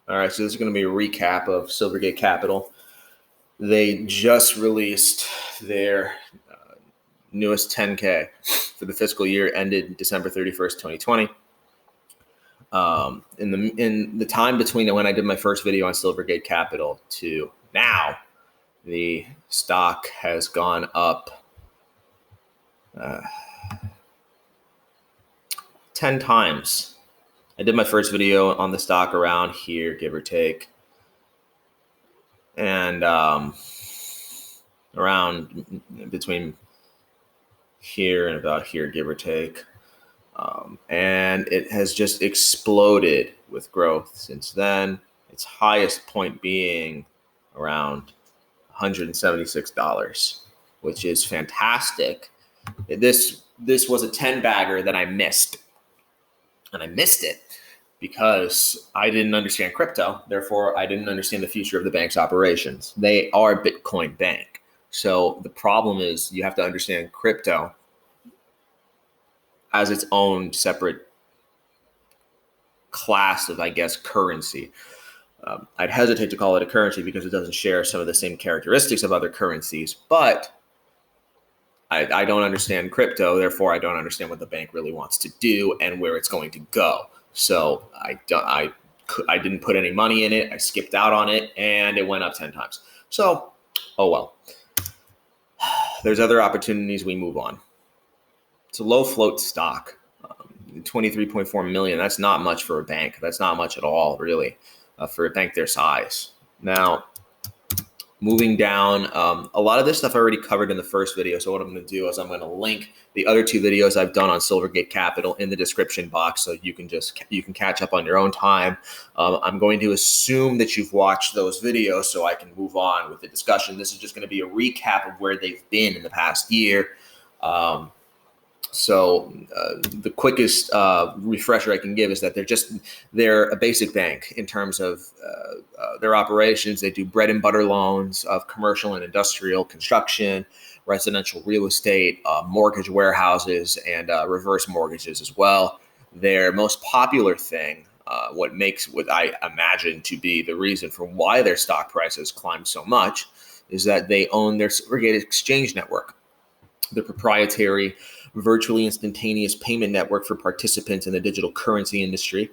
All right, so this is going to be a recap of Silvergate Capital. They just released their newest 10K for the fiscal year ended December 31st, 2020. In the time between when I did my first video on Silvergate Capital to now, the stock has gone up 10 times. I did my first video on the stock around here, give or take, and around between here and about here, give or take. And it has just exploded with growth since then. Its highest point being around $176, which is fantastic. This was a 10 bagger that I missed, and I missed it because I didn't understand crypto. Therefore, I didn't understand the future of the bank's operations. They are a Bitcoin bank. So the problem is you have to understand crypto as its own separate class of, I guess, currency. I'd hesitate to call it a currency because it doesn't share some of the same characteristics of other currencies, but I don't understand crypto. Therefore, I don't understand what the bank really wants to do and where it's going to go. So I didn't put any money in it. I skipped out on it, and it went up 10 times. So, oh well. There's other opportunities. We move on. It's a low float stock, 23.4 million. That's not much for a bank. That's not much at all, really, for a bank their size. Now, moving down, a lot of this stuff I already covered in the first video. So what I'm going to do is I'm going to link the other two videos I've done on Silvergate Capital in the description box, so you can catch up on your own time. I'm going to assume that you've watched those videos so I can move on with the discussion. This is just going to be a recap of where they've been in the past year. So the quickest refresher I can give is that they're a basic bank in terms of their operations. They do bread and butter loans of commercial and industrial construction, residential real estate, mortgage warehouses, and reverse mortgages as well. Their most popular thing, what I imagine to be the reason for why their stock prices climbed so much, is that they own their Silvergate exchange network, the proprietary virtually instantaneous payment network for participants in the digital currency industry,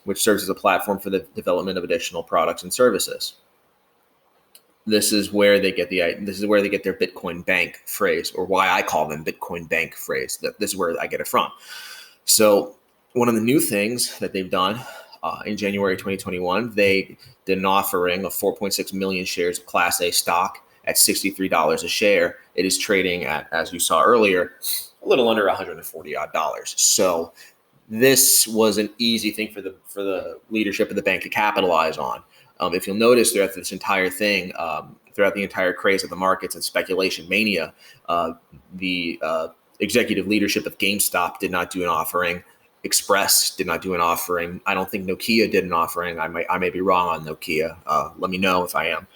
which serves as a platform for the development of additional products and services. This is where they get their Bitcoin bank phrase, or why I call them Bitcoin bank phrase. This is where I get it from. So one of the new things that they've done in January 2021, they did an offering of 4.6 million shares of Class A stock at $63 a share. It is trading at, as you saw earlier, a little under $140 odd. So this was an easy thing for the leadership of the bank to capitalize on. If you'll notice throughout this entire thing, throughout the entire craze of the markets and speculation mania, the executive leadership of GameStop did not do an offering. Express did not do an offering. I don't think Nokia did an offering. I may be wrong on Nokia. Let me know if I am.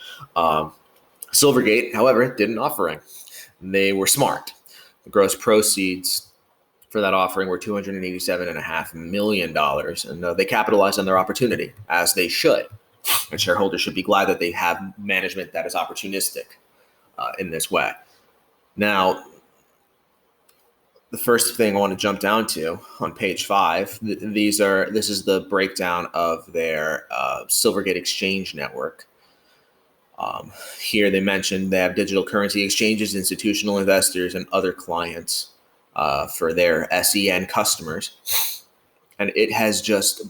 Silvergate, however, did an offering. They were smart. The gross proceeds for that offering were $287.5 million, and they capitalized on their opportunity, as they should. And shareholders should be glad that they have management that is opportunistic in this way. Now, the first thing I want to jump down to on page 5, this is the breakdown of their Silvergate exchange network. Here they mentioned they have digital currency exchanges, institutional investors, and other clients for their SEN customers. And it has just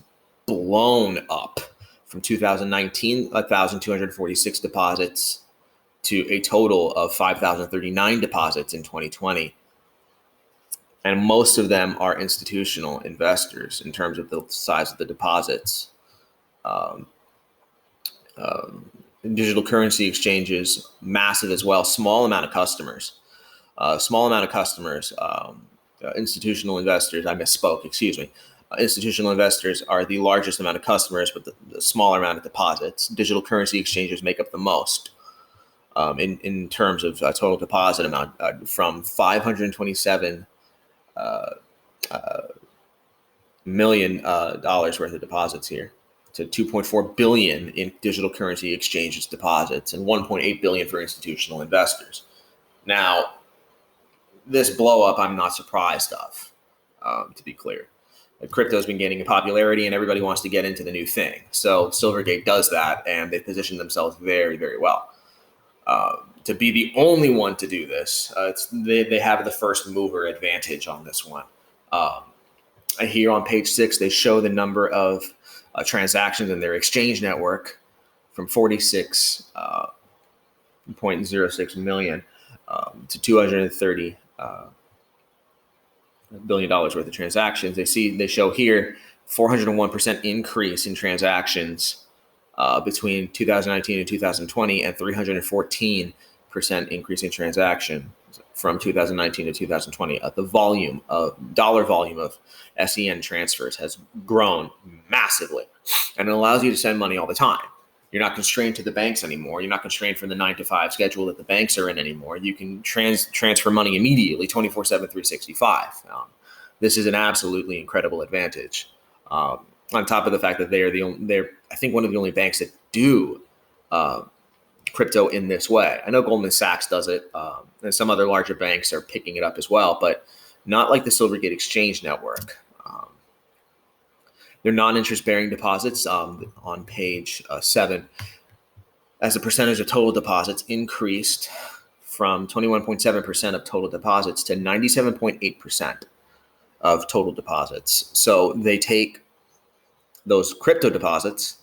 blown up from 2019, 1,246 deposits to a total of 5,039 deposits in 2020. And most of them are institutional investors in terms of the size of the deposits. Digital currency exchanges, massive as well. Small amount of customers. Institutional investors, I misspoke, excuse me. Institutional investors are the largest amount of customers, but the smaller amount of deposits. Digital currency exchanges make up the most in terms of total deposit amount, from $527 million worth of deposits here. to 2.4 billion in digital currency exchanges deposits and 1.8 billion for institutional investors. Now, this blow up, I'm not surprised of, to be clear. Crypto's been gaining in popularity and everybody wants to get into the new thing. So Silvergate does that, and they position themselves very, very well. To be the only one to do this, they have the first mover advantage on this one. Here on page 6, they show the number of transactions in their exchange network from 46.06 million to $230 billion worth of transactions. They show here 401% increase in transactions between 2019 and 2020, and 314% increase in transaction from 2019 to 2020. The dollar volume of SEN transfers has grown massively, and it allows you to send money all the time. You're not constrained to the banks anymore. You're not constrained from the 9-to-5 schedule that the banks are in anymore. You can transfer money immediately, 24/7, 365. This is an absolutely incredible advantage. On top of the fact that they're I think one of the only banks that do crypto in this way. I know Goldman Sachs does it, and some other larger banks are picking it up as well, but not like the Silvergate Exchange Network. Their non-interest-bearing deposits on page 7, as a percentage of total deposits, increased from 21.7% of total deposits to 97.8% of total deposits. So they take those crypto deposits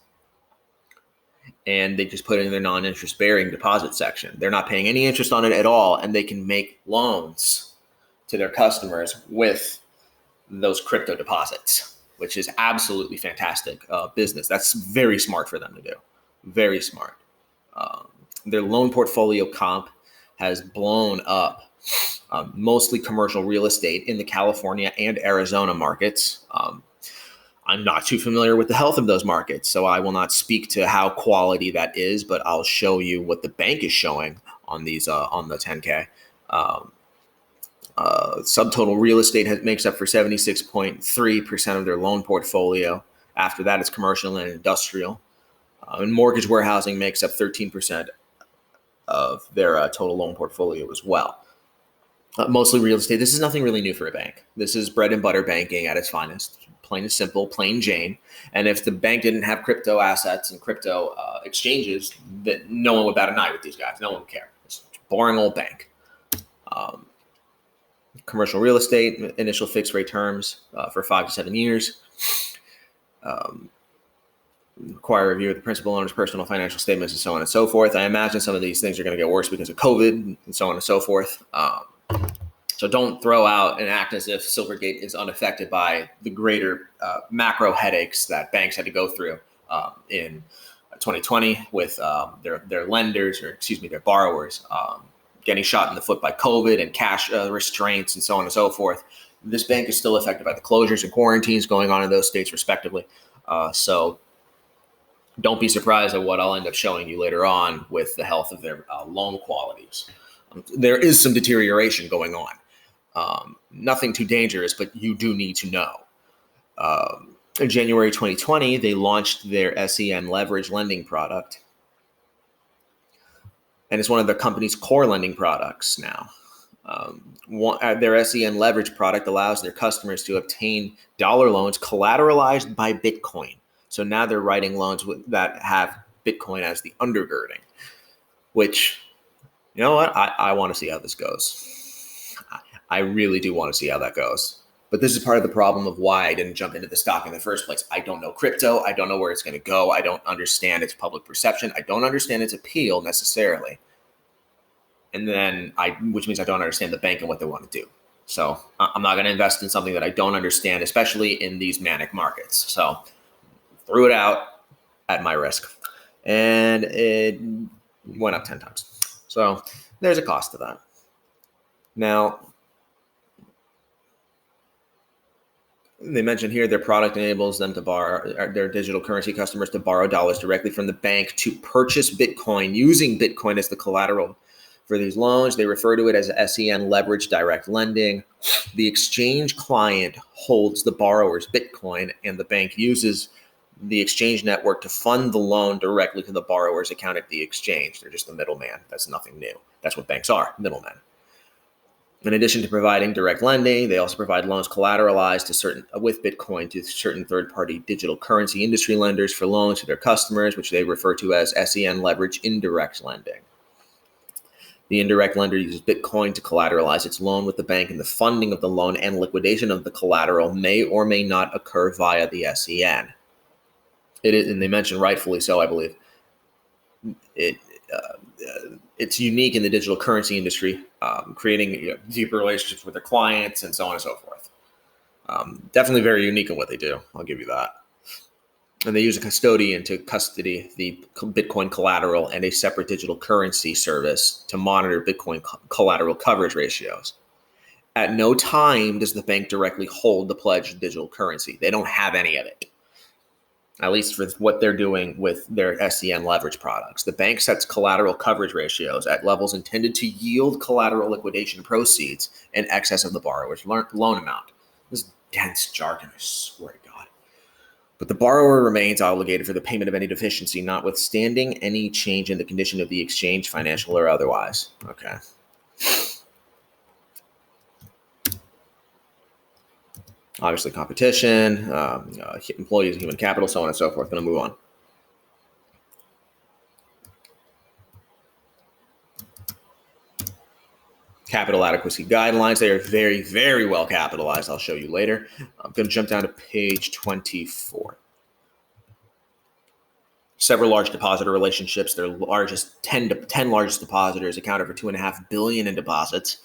and they just put it in their non-interest-bearing deposit section. They're not paying any interest on it at all, and they can make loans to their customers with those crypto deposits, which is absolutely fantastic business. That's very smart for them to do. Very smart. Their loan portfolio comp has blown up, mostly commercial real estate in the California and Arizona markets. I'm not too familiar with the health of those markets, so I will not speak to how quality that is, but I'll show you what the bank is showing on these on the 10K. Subtotal real estate makes up for 76.3% of their loan portfolio. After that, it's commercial and industrial. And mortgage warehousing makes up 13% of their total loan portfolio as well. Mostly real estate. This is nothing really new for a bank. This is bread and butter banking at its finest. Plain and simple, plain Jane. And if the bank didn't have crypto assets and crypto exchanges, that no one would bat an eye with these guys. No one would care. It's a boring old bank. Commercial real estate, initial fixed rate terms for 5 to 7 years. Require review of the principal owner's personal financial statements and so on and so forth. I imagine some of these things are going to get worse because of COVID and so on and so forth. So don't throw out and act as if Silvergate is unaffected by the greater macro headaches that banks had to go through in 2020 with their lenders, or their borrowers, getting shot in the foot by COVID and cash restraints and so on and so forth. This bank is still affected by the closures and quarantines going on in those states respectively. So don't be surprised at what I'll end up showing you later on with the health of their loan qualities. There is some deterioration going on. Nothing too dangerous, but you do need to know. In January 2020, they launched their SEN leverage lending product. And it's one of the company's core lending products now. Their SEN leverage product allows their customers to obtain dollar loans collateralized by Bitcoin. So now they're writing loans that have Bitcoin as the undergirding, which, you know what? I want to see how this goes. I really do want to see how that goes. But this is part of the problem of why I didn't jump into the stock in the first place. I don't know crypto. I don't know where it's going to go. I don't understand its public perception. I don't understand its appeal necessarily. Which means I don't understand the bank and what they want to do. So I'm not going to invest in something that I don't understand, especially in these manic markets. So threw it out at my risk, and it went up 10 times. So there's a cost to that. Now, they mentioned here their product enables them to borrow their digital currency customers to borrow dollars directly from the bank to purchase Bitcoin, using Bitcoin as the collateral for these loans. They refer to it as SEN leverage direct lending. The exchange client holds the borrower's Bitcoin, and the bank uses the exchange network to fund the loan directly to the borrower's account at the exchange. They're just the middleman. That's nothing new. That's what banks are, middlemen. In addition to providing direct lending, they also provide loans collateralized with Bitcoin to certain third-party digital currency industry lenders for loans to their customers, which they refer to as SEN leverage indirect lending. The indirect lender uses Bitcoin to collateralize its loan with the bank, and the funding of the loan and liquidation of the collateral may or may not occur via the SEN. It is, and they mention rightfully so, I believe, it's unique in the digital currency industry, creating deeper relationships with their clients and so on and so forth. Definitely very unique in what they do. I'll give you that. And they use a custodian to custody the Bitcoin collateral and a separate digital currency service to monitor Bitcoin collateral coverage ratios. At no time does the bank directly hold the pledged digital currency. They don't have any of it, at least for what they're doing with their SEN leverage products. The bank sets collateral coverage ratios at levels intended to yield collateral liquidation proceeds in excess of the borrower's loan amount. This is dense jargon, I swear to God. But the borrower remains obligated for the payment of any deficiency, notwithstanding any change in the condition of the exchange, financial or otherwise. Okay. Obviously, competition, employees, human capital, so on and so forth. Going to move on. Capital adequacy guidelines. They are very, very well capitalized. I'll show you later. I'm going to jump down to page 24. Several large depositor relationships. Their largest 10 largest depositors accounted for $2.5 billion in deposits,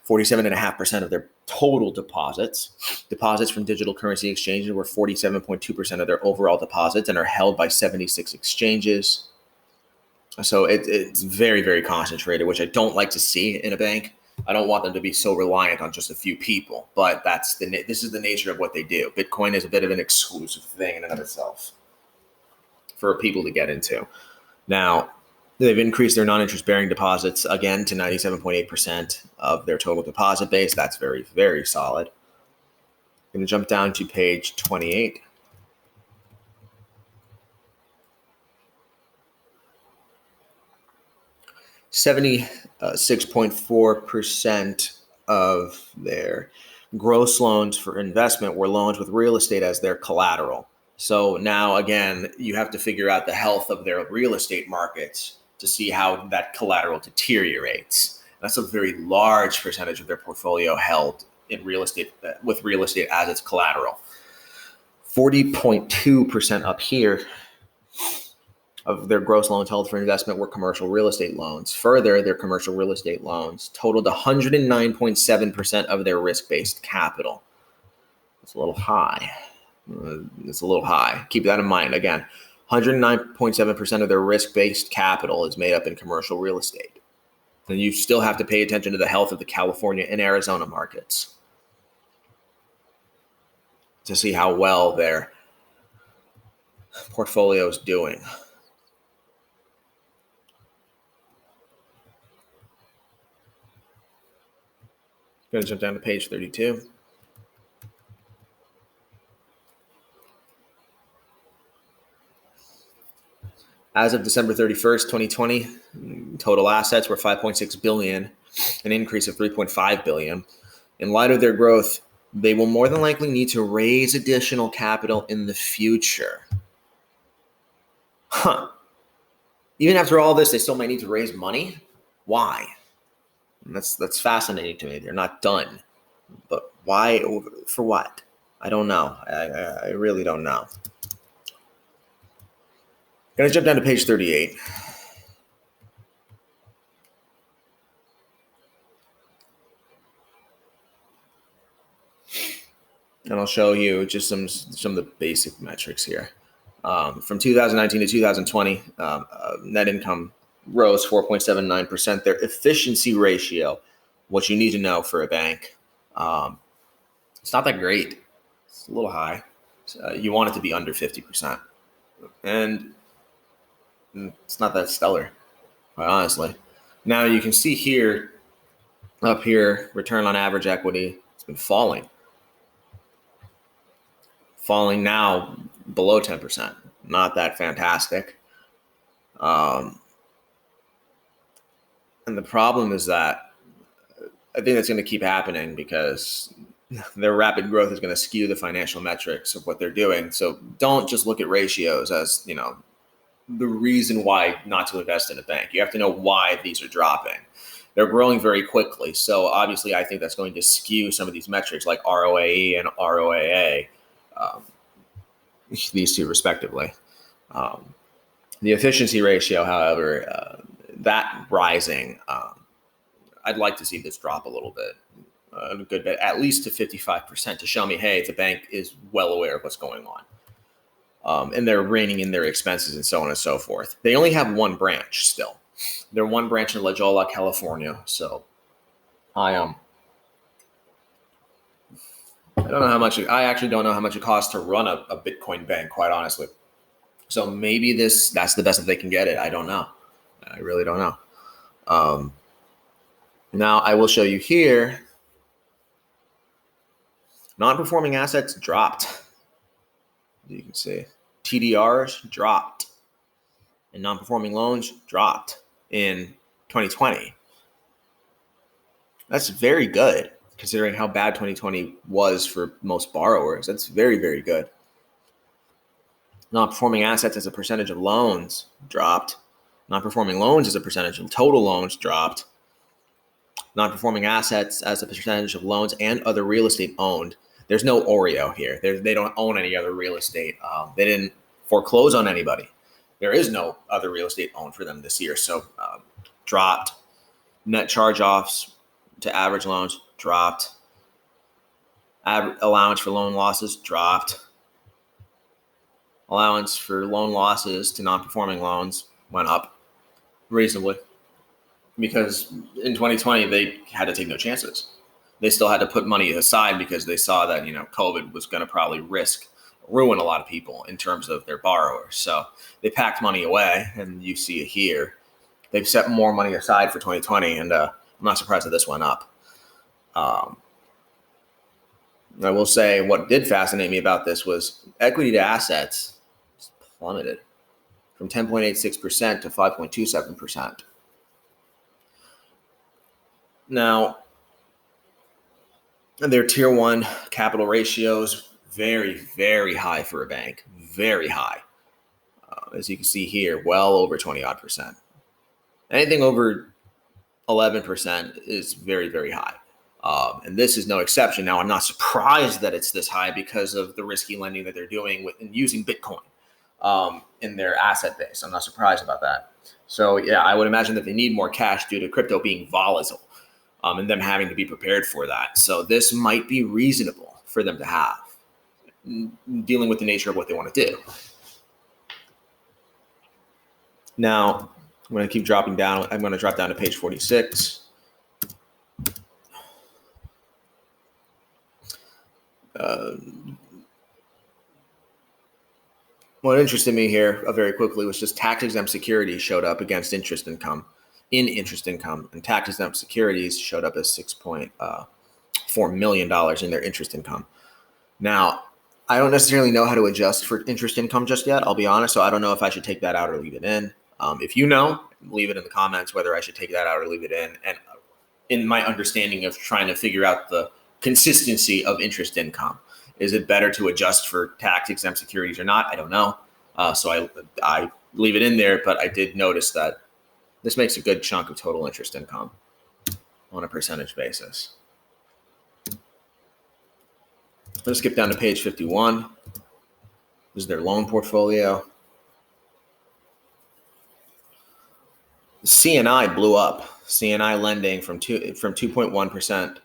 47.5% of their total deposits. Deposits from digital currency exchanges were 47.2% of their overall deposits and are held by 76 exchanges. So it's very, very concentrated, which I don't like to see in a bank. I don't want them to be so reliant on just a few people, but this is the nature of what they do. Bitcoin is a bit of an exclusive thing in and of itself for people to get into. Now, they've increased their non-interest bearing deposits again to 97.8% of their total deposit base. That's very, very solid. I'm going to jump down to page 28. .4% of their gross loans for investment were loans with real estate as their collateral. So now, again, you have to figure out the health of their real estate markets to see how that collateral deteriorates. That's a very large percentage of their portfolio held in real estate, with real estate as its collateral. 40.2% up here of their gross loans held for investment were commercial real estate loans. Further, their commercial real estate loans totaled 109.7% of their risk-based capital. It's a little high. Keep that in mind. Again, 109.7% of their risk-based capital is made up in commercial real estate. And you still have to pay attention to the health of the California and Arizona markets to see how well their portfolio is doing. I'm going to jump down to page 32. As of December 31st, 2020, total assets were $5.6 billion, an increase of $3.5 billion. In light of their growth, they will more than likely need to raise additional capital in the future. Even after all this, they still might need to raise money? Why? And that's fascinating to me. They're not done. But why? For what? I don't know. I really don't know. Going to jump down to page 38. And I'll show you just some of the basic metrics here. From 2019 to 2020, net income rose 4.79%. Their efficiency ratio, what you need to know for a bank, it's not that great. It's a little high. You want it to be under 50%. And it's not that stellar, quite honestly. Now you can see here, up here, return on average equity, it's been falling now below 10%. Not that fantastic. And the problem is that I think that's going to keep happening because their rapid growth is going to skew the financial metrics of what they're doing. So don't just look at ratios as, the reason why not to invest in a bank. You have to know why these are dropping. They're growing very quickly. So obviously, I think that's going to skew some of these metrics like ROAE and ROAA, these two respectively. The efficiency ratio, however, that rising, I'd like to see this drop a little bit, a good bit, at least to 55% to show me, hey, the bank is well aware of what's going on. And they're reining in their expenses and so on and so forth. They only have one branch still. They're one branch in La Jolla, California. So I don't know how much. I actually don't know how much it costs to run a Bitcoin bank, quite honestly. So maybe that's the best that they can get it. I don't know. I really don't know. Now I will show you here. Non-performing assets dropped. You can see TDRs dropped and non-performing loans dropped in 2020. That's very good considering how bad 2020 was for most borrowers. That's very, very good. Non-performing assets as a percentage of loans dropped. Non-performing loans as a percentage of total loans dropped. Non-performing assets as a percentage of loans and other real estate owned. There's no Oreo here. They don't own any other real estate. They didn't foreclose on anybody. There is no other real estate owned for them this year. So dropped. Net charge-offs to average loans dropped. Allowance for loan losses dropped. Allowance for loan losses to non-performing loans went up reasonably because in 2020 they had to take no chances. They still had to put money aside because they saw that, COVID was going to probably ruin a lot of people in terms of their borrowers. So they packed money away, and you see it here. They've set more money aside for 2020, and I'm not surprised that this went up. I will say what did fascinate me about this was equity to assets plummeted from 10.86% to 5.27%. Now, their tier one capital ratios, very, very high for a bank, very high. As you can see here, well over 20-odd%. Anything over 11% is very, very high. And this is no exception. Now, I'm not surprised that it's this high because of the risky lending that they're doing and using Bitcoin in their asset base. I'm not surprised about that. So, yeah, I would imagine that they need more cash due to crypto being volatile. And them having to be prepared for that. So this might be reasonable for them to have, dealing with the nature of what they want to do. Now, I'm going to keep dropping down. I'm going to drop down to page 46. What interested me here very quickly was just tax-exempt securities showed up against interest income. And tax-exempt securities showed up as $6.4 million in their interest income. Now, I don't necessarily know how to adjust for interest income just yet, I'll be honest, so I don't know if I should take that out or leave it in. If you know, leave it in the comments whether I should take that out or leave it in. And in my understanding of trying to figure out the consistency of interest income, is it better to adjust for tax-exempt securities or not? I don't know. So I leave it in there, but I did notice that this makes a good chunk of total interest income on a percentage basis. Let's skip down to page 51. This is their loan portfolio. CNI blew up. CNI lending from 2.1%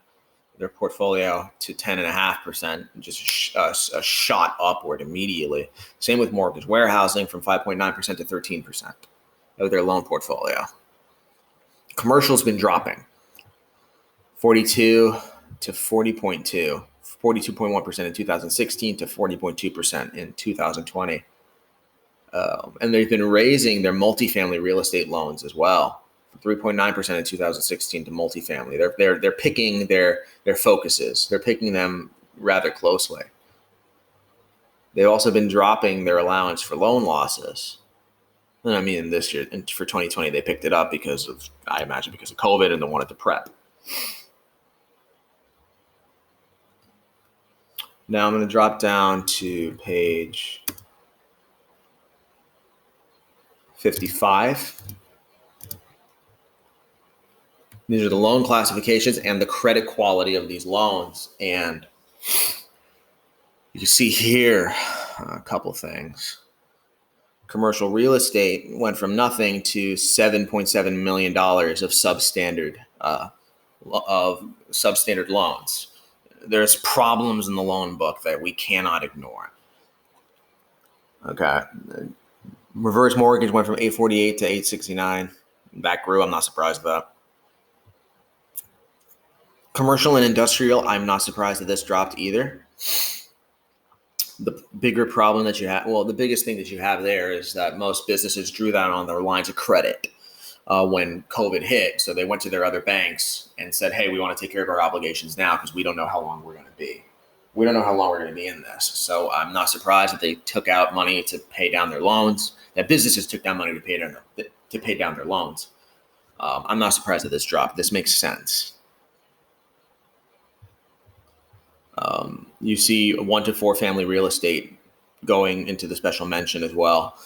their portfolio to 10.5%, just a shot upward immediately. Same with mortgage warehousing from 5.9% to 13% of their loan portfolio. Commercial's been dropping 42 to 40.2, 42.1% in 2016 to 40.2% in 2020. And they've been raising their multifamily real estate loans as well, from 3.9% in 2016 to multifamily. They're picking their focuses. They're picking them rather closely. They've also been dropping their allowance for loan losses. And I mean, this year, for 2020, they picked it up because of, I imagine, because of COVID, and they wanted to prep. Now I'm going to drop down to page 55. These are the loan classifications and the credit quality of these loans. And you can see here a couple things. Commercial real estate went from nothing to $7.7 million of substandard loans. There's problems in the loan book that we cannot ignore. Okay. Reverse mortgage went from 848 to 869. That grew. I'm not surprised at that. Commercial and industrial, I'm not surprised that this dropped either. The bigger problem that you have, well, the biggest thing that you have there is that most businesses drew down on their lines of credit when COVID hit. So they went to their other banks and said, hey, we want to take care of our obligations now because we don't know how long we're going to be. We don't know how long we're going to be in this. So I'm not surprised that they took out money to pay down their loans, that businesses took down money to pay down their loans. I'm not surprised that this dropped. This makes sense. You see 1 to 4 family real estate going into the special mention as well,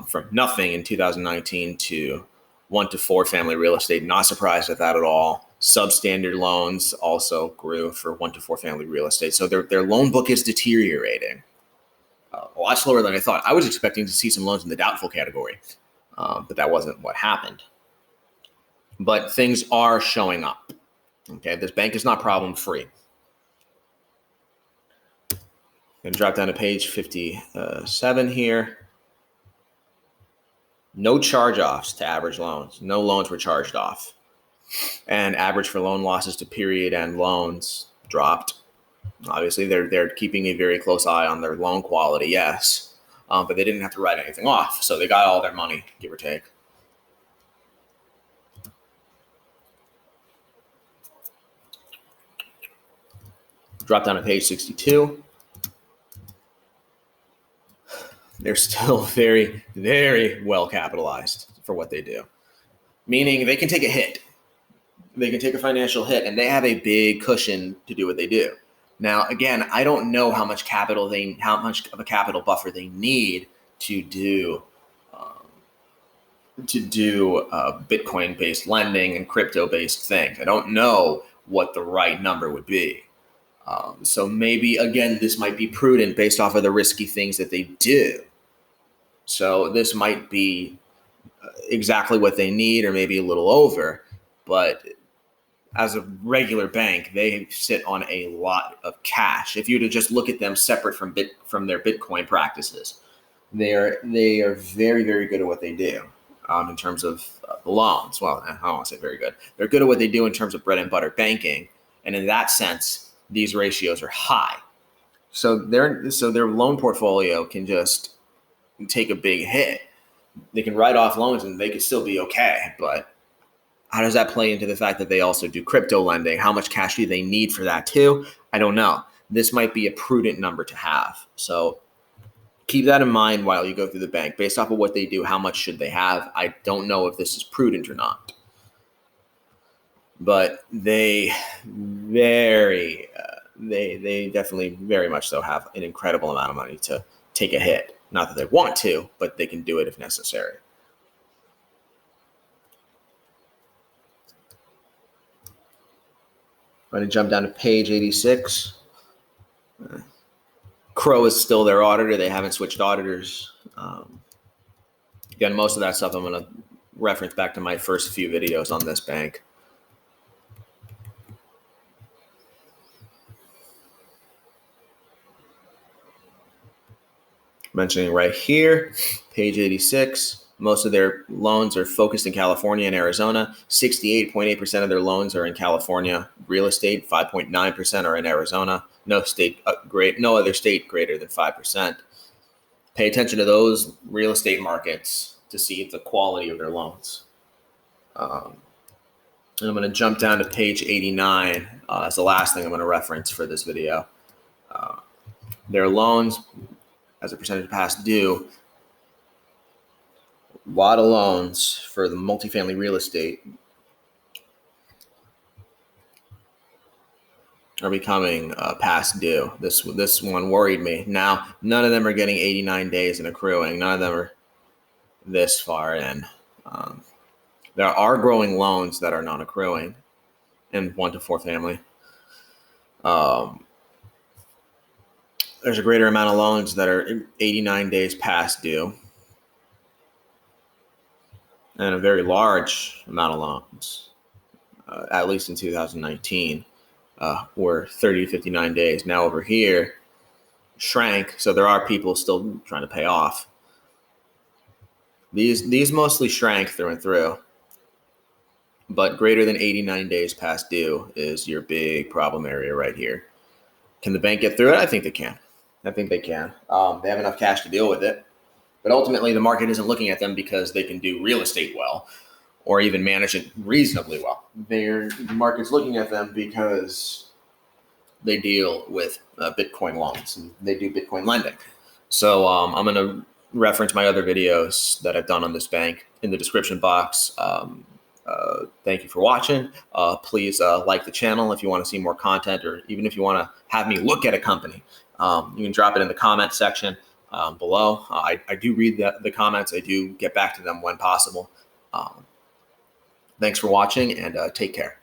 from nothing in 2019 to 1 to 4 family real estate. Not surprised at that at all. Substandard loans also grew for 1 to 4 family real estate. So their loan book is deteriorating a lot slower than I thought. I was expecting to see some loans in the doubtful category, but that wasn't what happened. But things are showing up. Okay, this bank is not problem free. Going to drop down to page 57 here. No charge-offs to average loans. No loans were charged off. And average for loan losses to period end loans dropped. Obviously, they're keeping a very close eye on their loan quality, yes. But they didn't have to write anything off. So they got all their money, give or take. Drop down to page 62. They're still very, very well capitalized for what they do. Meaning they can take a hit. They can take a financial hit, and they have a big cushion to do what they do. Now, again, I don't know how much of a capital buffer they need to do Bitcoin-based lending and crypto-based things. I don't know what the right number would be. So maybe, again, this might be prudent based off of the risky things that they do. So this might be exactly what they need or maybe a little over. But as a regular bank, they sit on a lot of cash. If you were to just look at them separate from their Bitcoin practices, they are very, very good at what they do in terms of loans. Well, I don't want to say very good. They're good at what they do in terms of bread and butter banking. And in that sense, these ratios are high. So their loan portfolio can just take a big hit. They can write off loans and they can still be okay. But how does that play into the fact that they also do crypto lending? How much cash do they need for that too? I don't know. This might be a prudent number to have. So keep that in mind while you go through the bank. Based off of what they do, how much should they have? I don't know if this is prudent or not. But they definitely very much so have an incredible amount of money to take a hit. Not that they want to, but they can do it if necessary. I'm going to jump down to page 86. Crow is still their auditor. They haven't switched auditors. Again, most of that stuff I'm going to reference back to my first few videos on this bank. Mentioning right here, page 86, most of their loans are focused in California and Arizona. 68.8% of their loans are in California real estate. 5.9% are in Arizona. No other state greater than 5%. Pay attention to those real estate markets to see the quality of their loans. And I'm going to jump down to page 89 as the last thing I'm going to reference for this video. Their loans as a percentage of past due, a lot of loans for the multifamily real estate are becoming past due. This one worried me. Now, none of them are getting 89 days and accruing. None of them are this far in. Um, there are growing loans that are not accruing in 1 to 4 family. There's a greater amount of loans that are 89 days past due, and a very large amount of loans, at least in 2019, were 30 to 59 days. Now over here, shrank, so there are people still trying to pay off. These mostly shrank through and through, but greater than 89 days past due is your big problem area right here. Can the bank get through it? I think they can. I think they can. They have enough cash to deal with it. But ultimately, the market isn't looking at them because they can do real estate well or even manage it reasonably well. The market's looking at them because they deal with Bitcoin loans and they do Bitcoin lending. So I'm going to reference my other videos that I've done on this bank in the description box. Thank you for watching. Please like the channel if you want to see more content, or even if you want to have me look at a company. You can drop it in the comment section below. I do read the comments. I do get back to them when possible. Thanks for watching, and take care.